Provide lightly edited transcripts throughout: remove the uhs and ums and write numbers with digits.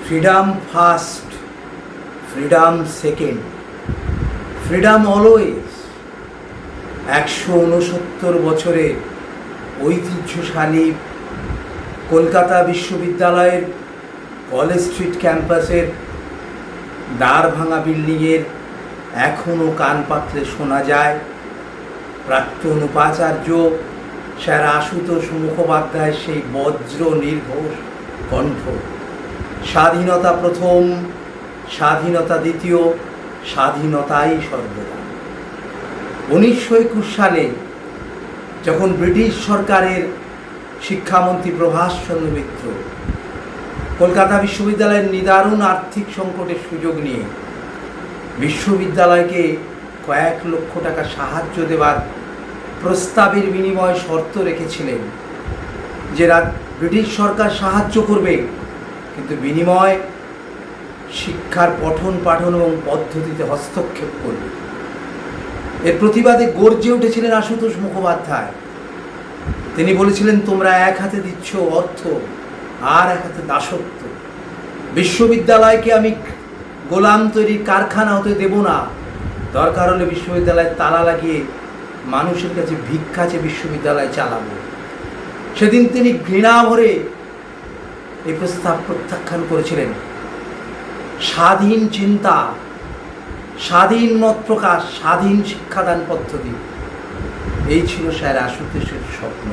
Freedom first, freedom second, freedom always. 169 বছরের ঐতিহ্যশালী কলকাতা বিশ্ববিদ্যালয়ের college street ক্যাম্পাসের দ্বার ভাঙা বিল্ডিংয়ের এখনও কান পাতলে শোনা যায় প্রাক্তন উপাচার্য স্যার আশুতোষ মুখোপাধ্যায়ের সেই বজ্র নির্ঘোষ কণ্ঠ। স্বাধীনতা প্রথম, স্বাধীনতা দ্বিতীয়, স্বাধীনতাই সর্বদা। 1921 সালে যখন ব্রিটিশ সরকারের শিক্ষামন্ত্রী প্রভাষচন্দ্র মিত্র কলকাতা বিশ্ববিদ্যালয়ের নিদারুণ আর্থিক সংকটের সুযোগ নিয়ে বিশ্ববিদ্যালয়কে কয়েক লক্ষ টাকা সাহায্য দেওয়ার প্রস্তাবের বিনিময়ে শর্ত রেখেছিলেন যে ব্রিটিশ সরকার সাহায্য করবে, কিন্তু বিনিময় শিক্ষার পঠন পাঠন এবং পদ্ধতিতে হস্তক্ষেপ করবে। এর প্রতিবাদে গর্জে উঠেছিলেন আশুতোষ মুখোপাধ্যায়। তিনি বলেছিলেন, তোমরা এক হাতে দিচ্ছ অর্থ আর এক হাতে দাসত্ব। বিশ্ববিদ্যালয়কে আমি গোলাম তৈরির কারখানা হতে দেব না। দরকার হলে বিশ্ববিদ্যালয়ে তালা লাগিয়ে মানুষের কাছে ভিক্ষা চেয়ে বিশ্ববিদ্যালয় চালাবো। সেদিন তিনি ঘৃণা ভরে এই প্রস্তাব প্রত্যাখ্যান করেছিলেন। স্বাধীন চিন্তা, স্বাধীন মত প্রকাশ, স্বাধীন শিক্ষাদান পদ্ধতি, এই ছিল স্যার আশুতোষের স্বপ্ন।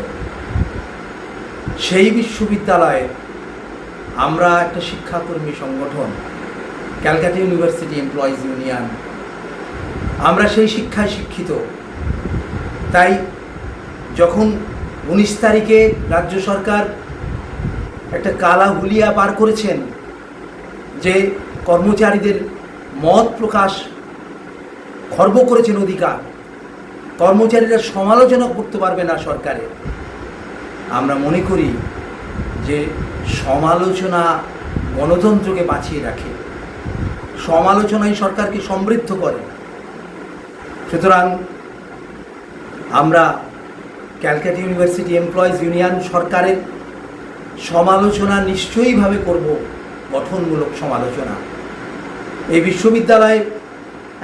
সেই বিশ্ববিদ্যালয়ে আমরা একটা শিক্ষাকর্মী সংগঠন ক্যালকাটা ইউনিভার্সিটি এমপ্লয়িজ ইউনিয়ন, আমরা সেই শিক্ষায় শিক্ষিত। তাই যখন 19 তারিখে রাজ্য সরকার একটা কালা হুলিয়া পার করেছেন যে কর্মচারীদের মত প্রকাশ খর্ব করেছেন অধিকার, কর্মচারীরা সমালোচনা করতে পারবে না সরকারের, আমরা মনে করি যে সমালোচনা গণতন্ত্রকে বাঁচিয়ে রাখে, সমালোচনাই সরকারকে সমৃদ্ধ করে। সুতরাং আমরা ক্যালকাটা ইউনিভার্সিটি এমপ্লয়িজ ইউনিয়ন সরকারের সমালোচনা নিশ্চয়ইভাবে করব, গঠনমূলক সমালোচনা। এই বিশ্ববিদ্যালয়ে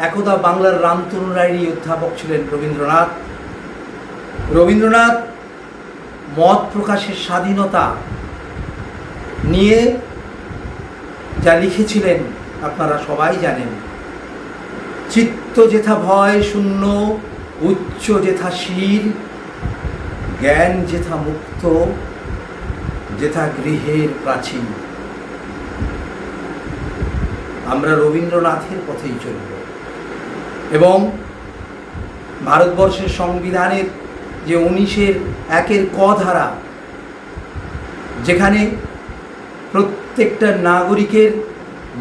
একদা বাংলার রামতনু রায়েরই অধ্যাপক ছিলেন রবীন্দ্রনাথ। রবীন্দ্রনাথ মত প্রকাশের স্বাধীনতা নিয়ে যা লিখেছিলেন আপনারা সবাই জানেন। চিত্ত যেথা ভয় শূন্য, উচ্চ যেথা শির, জ্ঞান যেথা মুক্ত, যেথা গৃহের প্রাচীন। আমরা রবীন্দ্রনাথের পথেই চলব এবং ভারতবর্ষের সংবিধানের যে 19-1 ক ধারা, যেখানে প্রত্যেকটা নাগরিকের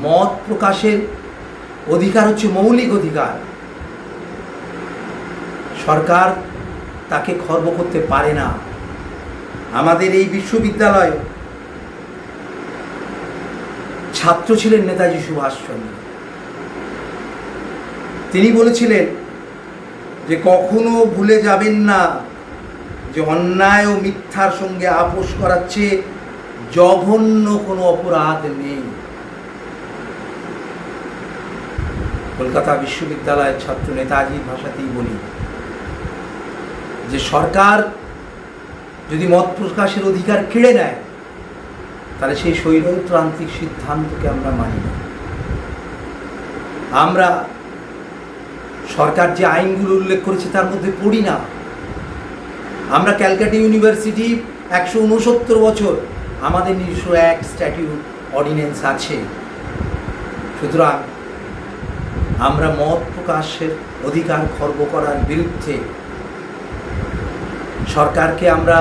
মত প্রকাশের অধিকার হচ্ছে মৌলিক অধিকার, সরকার তাকে খর্ব করতে পারে না। আমাদের এই বিশ্ববিদ্যালয়ে ছাত্র ছিলেন নেতাজি সুভাষচন্দ্র। তিনি বলেছিলেন যে কখনো ভুলে যাবেন না যে অন্যায় ও মিথ্যার সঙ্গে আপোষ করার চেয়ে জঘন্য কোনো অপরাধ নেই। কলকাতা বিশ্ববিদ্যালয়ের ছাত্র নেতাজির ভাষাতেই বলি যে সরকার যদি মত প্রকাশের অধিকার কেড়ে নেয় তাহলে সেই স্বৈরতান্ত্রিক সিদ্ধান্তকে আমরা মানি না। আমরা সরকার যে আইনগুলো উল্লেখ করেছে তার মধ্যে পড়ি না। আমরা ক্যালকাটা ইউনিভার্সিটি 169 বছর, আমাদের নিজস্ব অ্যাক্ট, স্ট্যাটিউট, অর্ডিন্যান্স আছে। সুতরাং আমরা মত প্রকাশের অধিকার খর্ব করার বিরুদ্ধে সরকারকে আমরা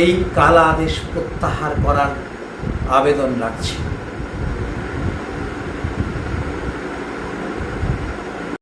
এই কালা আদেশ প্রত্যাহার করার আবেদন রাখছি।